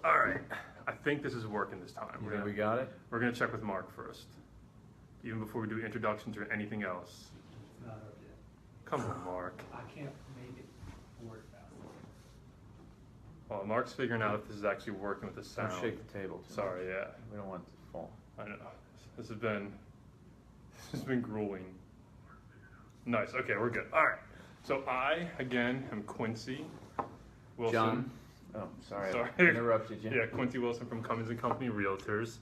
All right. I think this is working this time. You think we got it? We're going to check with Mark first, even before we do introductions or anything else. It's not up yet. Come on, Mark. I can't make it work fast. Well, Mark's figuring out if this is actually working with the sound. Don't shake the table too Sorry, much. yeah. We don't want it to fall. I know. This has been grueling. Nice. Okay, we're good. All right. So I, again, am Quincy Wilson. John? Oh, sorry. Sorry. I interrupted you. Yeah, Quincy Wilson from Cummins & Company Realtors.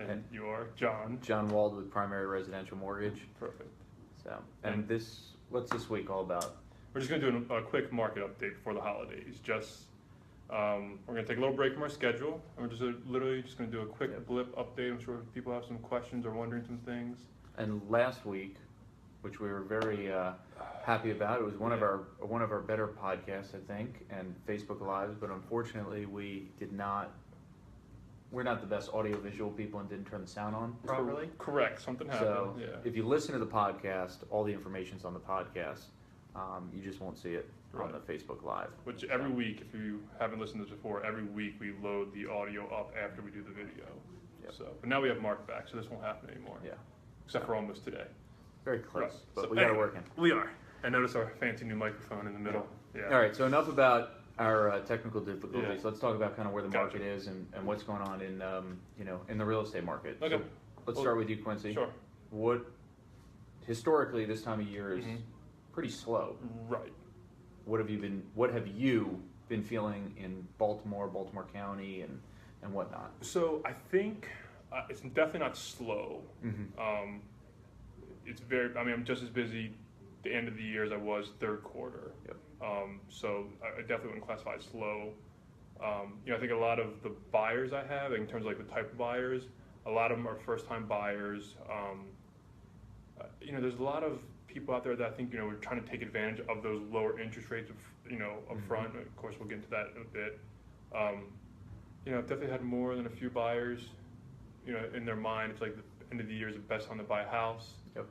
And you are John. John Wald with Primary Residential Mortgage. Perfect. So, and what's this week all about? We're just going to do a quick market update before the holidays. We're going to take a little break from our schedule, and we're just literally just going to do a quick blip update. I'm sure people have some questions or wondering some things. And last week, which we were very happy about, it was one of our better podcasts, I think, and Facebook Lives. But unfortunately, we're not the best audio visual people and didn't turn the sound on properly. Correct. Something happened. So yeah. if you listen to the podcast, all the information's on the podcast. You just won't see it on the Facebook Live. Which every week, if you haven't listened to this before, every week we load the audio up after we do the video. Yep. So, but now we have Mark back, so this won't happen anymore. Yeah. Except for almost today. Very close, Right. but So we got it anyway, working. We are. And notice our fancy new microphone in the middle. Yeah. All right, so enough about our technical difficulties. Yeah. Let's talk about kind of where the Gotcha. market is and what's going on in in the real estate market. Okay. So let's Well, start with you, Quincy. Sure. What historically this time of year is Mhm. pretty slow. Right. What have you been feeling in Baltimore County, and whatnot? So I think it's definitely not slow. Mm-hmm. It's very. I mean, I'm just as busy the end of the year as I was third quarter. Yep. So I definitely wouldn't classify it slow. I think a lot of the buyers I have, in terms of like the type of buyers, a lot of them are first-time buyers. There's a lot of people out there that I think are trying to take advantage of those lower interest rates, up front. Of course, we'll get into that in a bit. I've definitely had more than a few buyers, in their mind. It's like the end of the year is the best time to buy a house. Yep.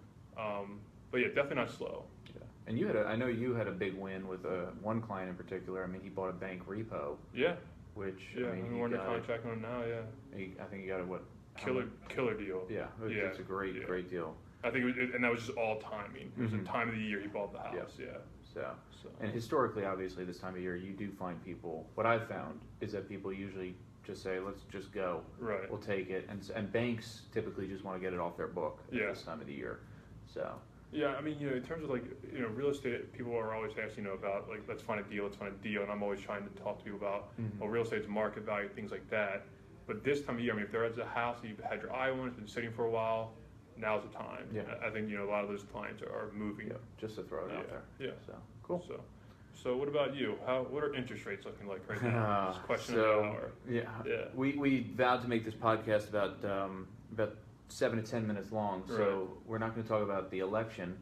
But yeah, definitely not slow. Yeah. And I know you had a big win with one client in particular. I mean, he bought a bank repo. Yeah. Which Yeah, I mean, we're under contract on it now. Yeah. I think you got a what? Killer deal. Yeah, it's a great deal. I think and that was just all timing. It was the time of the year he bought the house. Yep. Yeah. So, and historically, obviously, this time of year, you do find people. What I've found is that people usually just say, "Let's just go. Right. We'll take it." And banks typically just want to get it off their book at this time of the year. So. Yeah, I mean, in terms of real estate, people are always asking, about like, let's find a deal, and I'm always trying to talk to people about, well, real estate's market value, things like that. But this time of year, I mean, if there is a house that you've had your eye on, it's been sitting for a while, now's the time. Yeah. I think a lot of those clients are moving. Yeah, just to throw it out there. Yeah. So cool. So what about you? What are interest rates looking like right now? Just question of the hour. Yeah. We vowed to make this podcast about 7 to 10 minutes long, so we're not going to talk about the election,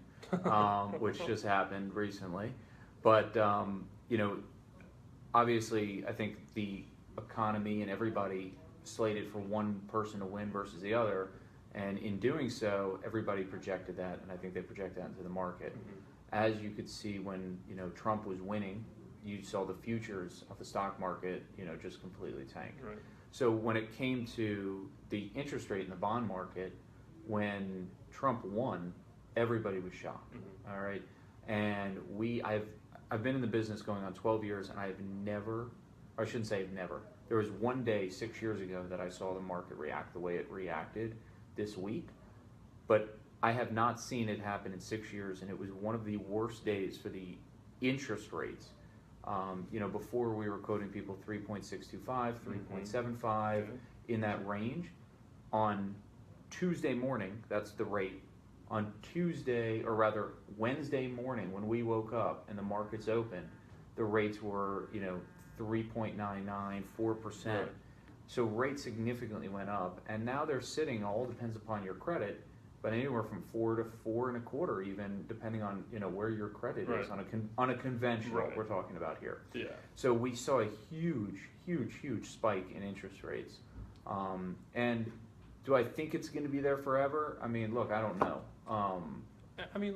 which just happened recently. But obviously, I think the economy and everybody slated for one person to win versus the other, and in doing so, everybody projected that, and I think they project that into the market. Mm-hmm. As you could see when Trump was winning, you saw the futures of the stock market just completely tank. Right. So when it came to the interest rate in the bond market, when Trump won, everybody was shocked. Mm-hmm. All right, and I've been in the business going on 12 years, and I've never, or I shouldn't say never. There was one day 6 years ago that I saw the market react the way it reacted this week, but I have not seen it happen in 6 years, and it was one of the worst days for the interest rates. Before we were quoting people 3.625, 3.75 in that range. On Tuesday morning, that's the rate. On Tuesday, or rather Wednesday morning, when we woke up and the markets opened, the rates were 3.99, 4%. Right. So rates significantly went up, and now they're sitting. All depends upon your credit, but anywhere from 4 to 4.25, even depending on where your credit is on a conventional. We're talking about here. Yeah. So we saw a huge spike in interest rates, and do I think it's going to be there forever? I mean, look, I don't know. I mean,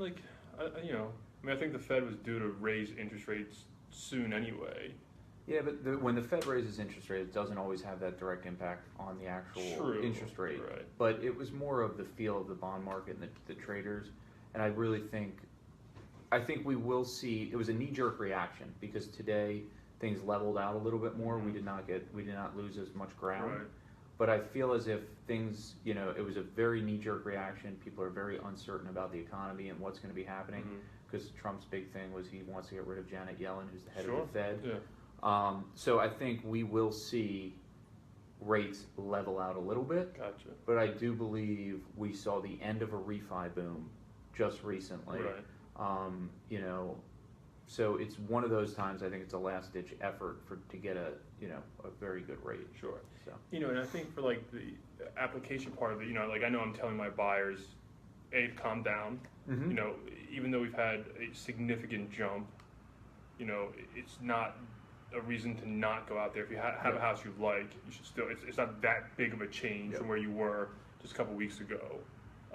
I think the Fed was due to raise interest rates soon anyway. Yeah, but when the Fed raises interest rates, it doesn't always have that direct impact on the actual True, interest rate. right. But it was more of the feel of the bond market and the traders. And I really think, we will see, it was a knee-jerk reaction because today things leveled out a little bit more. We did not lose as much ground. Right. But I feel as if things, it was a very knee-jerk reaction. People are very uncertain about the economy and what's going to be happening because Trump's big thing was he wants to get rid of Janet Yellen, who's the head of the Fed. Yeah. So I think we will see rates level out a little bit. Gotcha. But I do believe we saw the end of a refi boom just recently. Right. So it's one of those times. I think it's a last ditch effort to get a very good rate. Sure. So And I think for like the application part of it, like I know I'm telling my buyers, A, calm down. Mhm. Even though we've had a significant jump, it's not a reason to not go out there. If you have a house you like, you should still. It's not that big of a change from where you were just a couple weeks ago.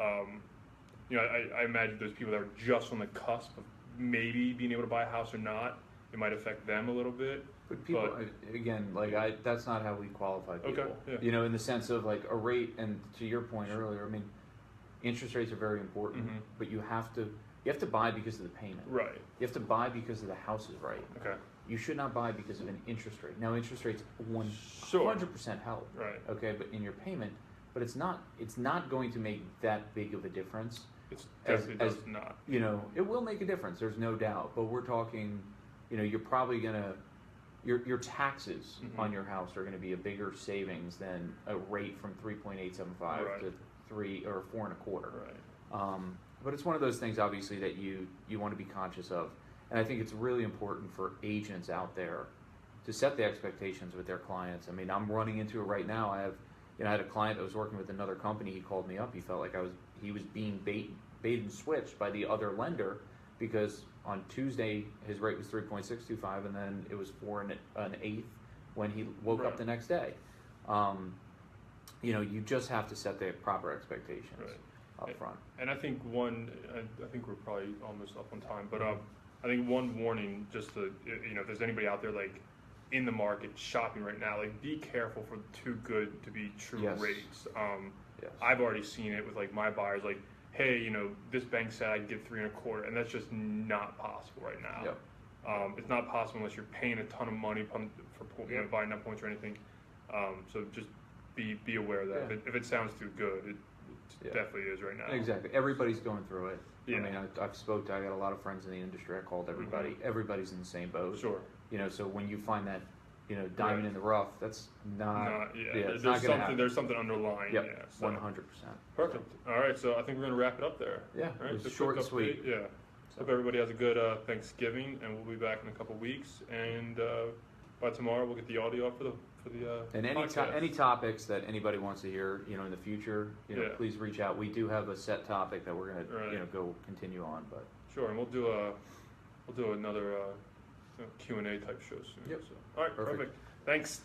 I imagine those people that are just on the cusp of maybe being able to buy a house or not, it might affect them a little bit. But people, again, that's not how we qualify people. Okay, yeah. In the sense of like a rate, and to your point earlier, I mean, interest rates are very important, but you have to buy because of the payment. Right. You have to buy because of the house is right. Okay. You should not buy because of an interest rate. Now, interest rates 100% help. Right. Okay, but in your payment, but it's not going to make that big of a difference. It definitely does not. It will make a difference. There's no doubt. But we're talking, you're probably gonna, your taxes on your house are gonna be a bigger savings than a rate from 3.875 to 3 or 4.25. Right. But it's one of those things, obviously, that you want to be conscious of. And I think it's really important for agents out there to set the expectations with their clients. I mean, I'm running into it right now. I had a client that was working with another company. He called me up. He felt like he was being bait and switched by the other lender because on Tuesday his rate was 3.625 and then it was 4 1/8 when he woke up the next day. You just have to set the proper expectations up front. And I think I think we're probably almost up on time, but I think one warning, just to, if there's anybody out there like in the market shopping right now, like be careful for too good to be true rates. Yes. I've already seen it with like my buyers, like, hey, this bank said I can get 3 1/4, and that's just not possible right now. Yep. It's not possible unless you're paying a ton of money for buying up points or anything. So just be aware of that. Yeah. If it sounds too good, it definitely is right now. Exactly. Everybody's going through it. Yeah. I mean, I got a lot of friends in the industry. I called everybody. Everybody's in the same boat. Sure. So when you find that, diamond in the rough, that's not. It's There's not going to happen. There's something underlying. Yep. Yeah. So. 100%. Perfect. All right. So I think we're gonna wrap it up there. Yeah. All right, It was so short quick and sweet. update. Yeah. Hope everybody has a good Thanksgiving, and we'll be back in a couple weeks. And by tomorrow, we'll get the audio up for the And podcast. any topics that anybody wants to hear, in the future, please reach out. We do have a set topic that we're gonna, go continue on, but. Sure, and we'll do another Q&A type show soon. Yep. So, all right, perfect. Thanks.